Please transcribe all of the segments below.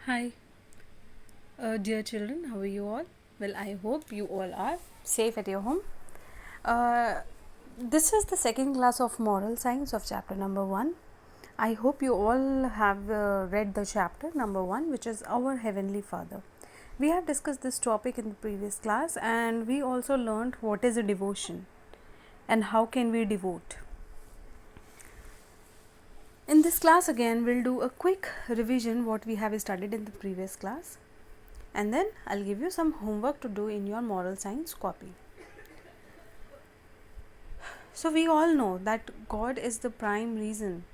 Hi, dear children, how are you all? Well, I hope you all are safe at your home. Uh, this is the second class of moral science of chapter number 1. I hope you all have read the chapter number 1, which is Our Heavenly Father. We have discussed this topic in the previous class, and we also learned what is a devotion and how can we devote. In this class again, we'll do a quick revision what we have studied in the previous class, and then I'll give you some homework to do in your moral science copy. So we all know that God is the prime reason,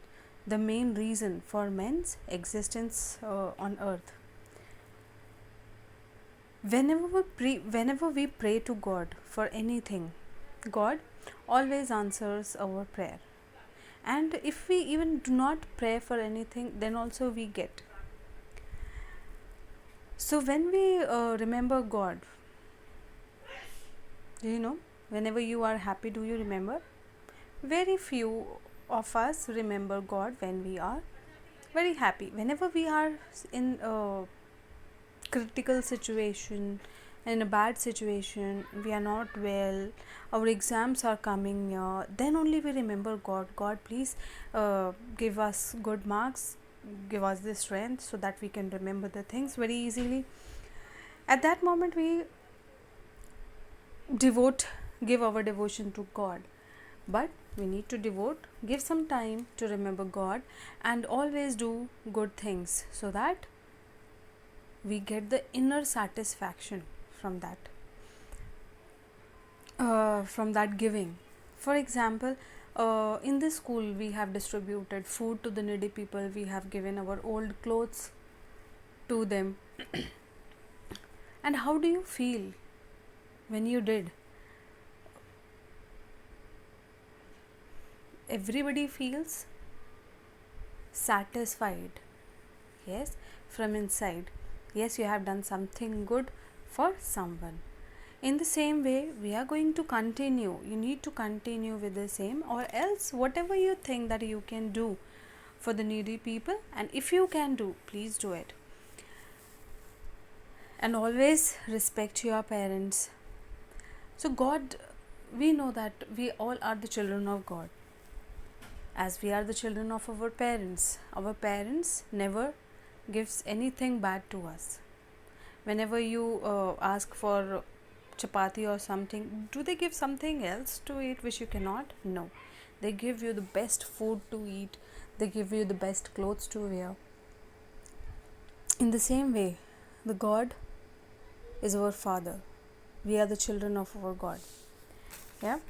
the main reason for men's existence on earth. Whenever we pray to God for anything, God always answers our prayer. And if we even do not pray for anything, then also we get. So when we remember God, do you know, whenever you are happy, do you remember? Very few of us remember God when we are very happy. Whenever we are in a critical situation, in a bad situation, we are not well, our exams are coming near, then only we remember God. God, please give us good marks, give us the strength so that we can remember the things very easily. At that moment, we give our devotion to God. But we need to give some time to remember God and always do good things so that we get the inner satisfaction from that giving. For example, in this school we have distributed food to the needy people, we have given our old clothes to them. And how do you feel when you did? Everybody feels satisfied, yes, from inside. Yes, you have done something good for someone. In the same way, we are going to continue. You need to continue with the same, or else whatever you think that you can do for the needy people, and if you can do, please do it. And always respect your parents. So God, we know that we all are the children of God, as we are the children of our parents. Our parents never gives anything bad to us. Whenever you ask for chapati or something, do they give something else to eat which you cannot? No, they give you the best food to eat, they give you the best clothes to wear. In the same way, the God is our Father. We are the children of our God. Yeah.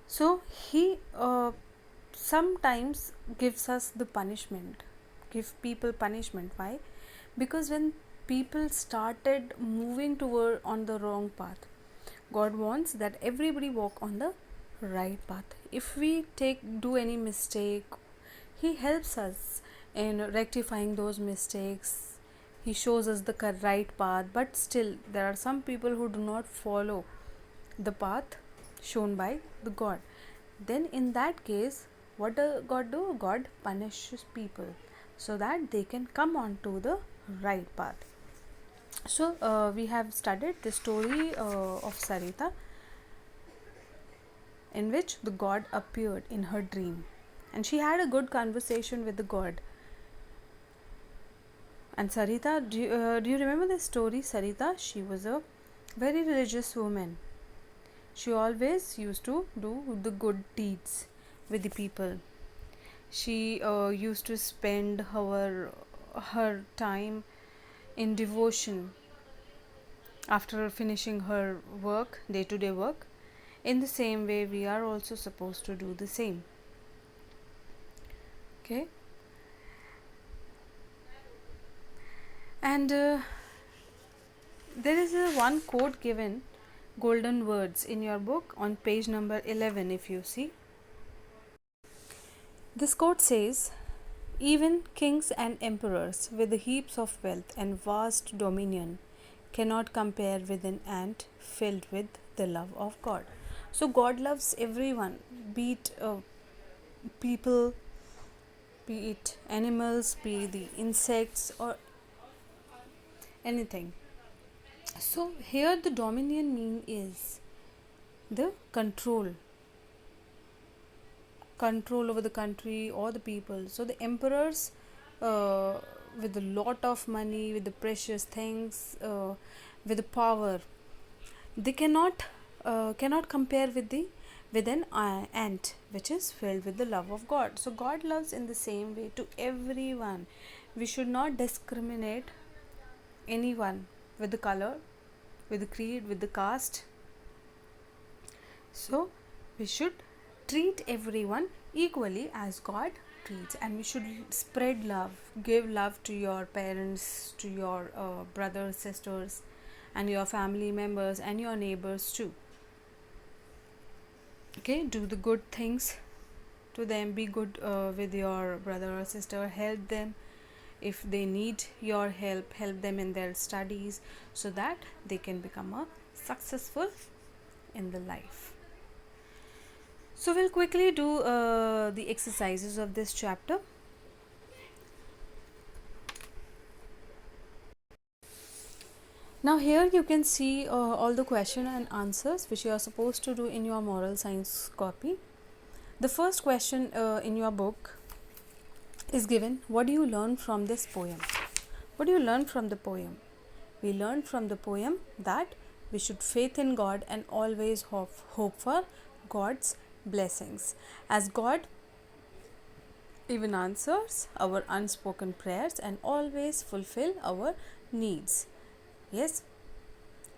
So he sometimes gives us the punishment, give people punishment. Why? Because when people started moving toward on the wrong path, God wants that everybody walk on the right path. If we do any mistake, he helps us in rectifying those mistakes. He shows us the right path, but still there are some people who do not follow the path shown by the God. Then in that case, what does God do? God punishes people so that they can come on to the right path. So we have studied the story of Sarita, in which the God appeared in her dream, and she had a good conversation with the God. And Sarita, do you remember the story? Sarita, she was a very religious woman. She always used to do the good deeds with the people. She used to spend her time in devotion after finishing her work, day-to-day work. In the same way, we are also supposed to do the same. Okay. And there is one quote given, golden words, in your book on page number 11. If you see, this quote says, even kings and emperors with heaps of wealth and vast dominion cannot compare with an ant filled with the love of God. So God loves everyone, be it people be it animals, be the insects, or anything. So here the dominion mean is the control over the country or the people. So the emperors, uh, with a lot of money, with the precious things, with the power, they cannot compare with an ant which is filled with the love of God. So God loves in the same way to everyone. We should not discriminate anyone with the color, with the creed, with the caste. So we should treat everyone equally as God treats, and we should spread love, give love to your parents, to your brothers, sisters, and your family members, and your neighbors too. Okay, do the good things to them, be good with your brother or sister, help them if they need your help them in their studies, so that they can become a successful in the life. So we'll quickly do the exercises of this chapter. Now here you can see all the question and answers which you are supposed to do in your moral science copy. The first question in your book is given, what do you learn from this poem? What do you learn from the poem? We learn from the poem that we should faith in God and always hope for God's blessings, as God even answers our unspoken prayers and always fulfill our needs. Yes,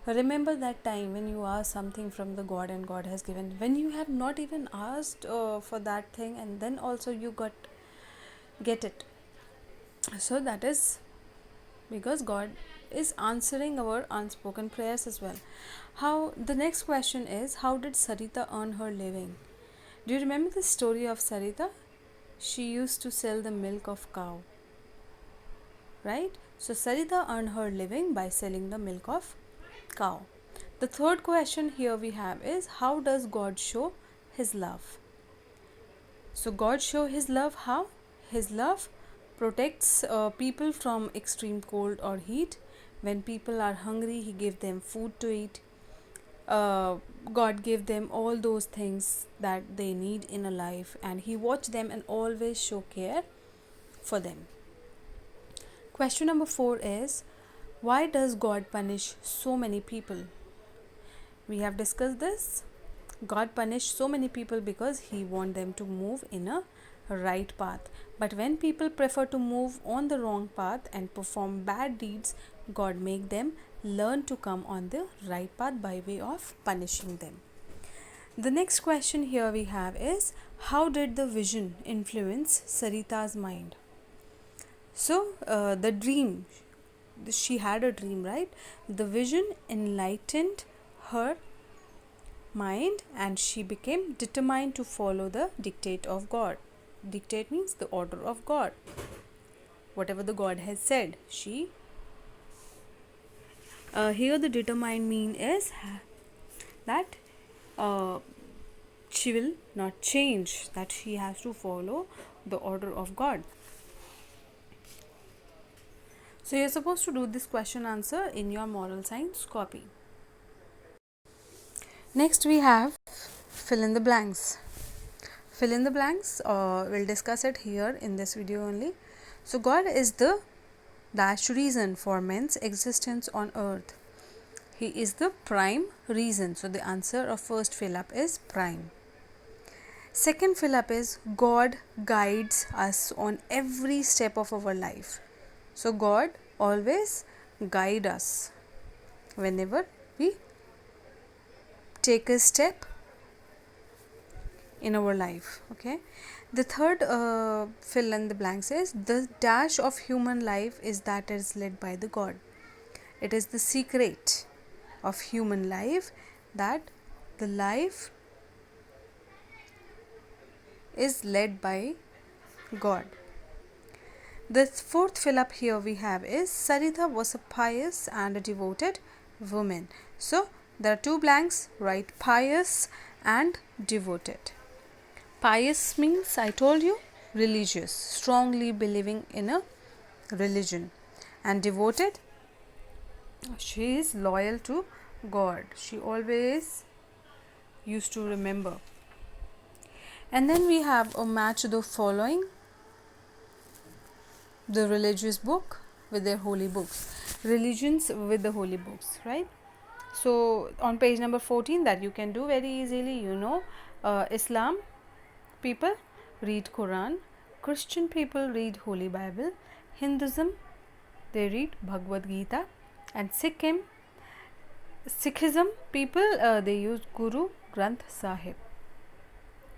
remember that time when you asked something from the God and God has given, when you have not even asked for that thing, and then also you get it. So that is because God is answering our unspoken prayers as well. How the next question is, how did Sarita earn her living? Do you remember the story of Sarita? She used to sell the milk of cow, right? So Sarita earned her living by selling the milk of cow. The third question here we have is, how does God show his love? So God show his love how? His love protects people from extreme cold or heat. When people are hungry, he gave them food to eat. God gave them all those things that they need in a life, and he watched them and always show care for them. Question number 4 is, why does God punish so many people? We have discussed this. God punished so many people because he wants them to move in a right path. But when people prefer to move on the wrong path and perform bad deeds, God make them learn to come on the right path by way of punishing them. The next question here we have is, how did the vision influence Sarita's mind? So the dream, she had a dream, right? The vision enlightened her mind and she became determined to follow the dictate of God. Dictate means the order of God. Whatever the God has said, she here the determined mean is that she will not change, that she has to follow the order of God. So you're supposed to do this question answer in your moral science copy. Next we have fill in the blanks. Fill in the blanks, we'll discuss it here in this video only. So God is the dash reason for man's existence on earth. He is the prime reason. So the answer of first fill up is prime. Second fill up is, God guides us on every step of our life. So God always guide us whenever we take a step in our life. Okay. The third fill in the blanks is, the dash of human life is that is led by the God. It is the secret of human life that the life is led by God. The fourth fill up here we have is, Sarita was a pious and a devoted woman. So there are two blanks, write pious and devoted. Pious means, I told you, religious, strongly believing in a religion. And devoted, she is loyal to God. She always used to remember. And then we have a match the following, the religious book with their holy books, religions with the holy books, right? So on page number 14, that you can do very easily, Islam people read Quran, Christian people read Holy Bible, Hinduism they read Bhagavad Gita, and Sikhism people they use Guru Granth Sahib.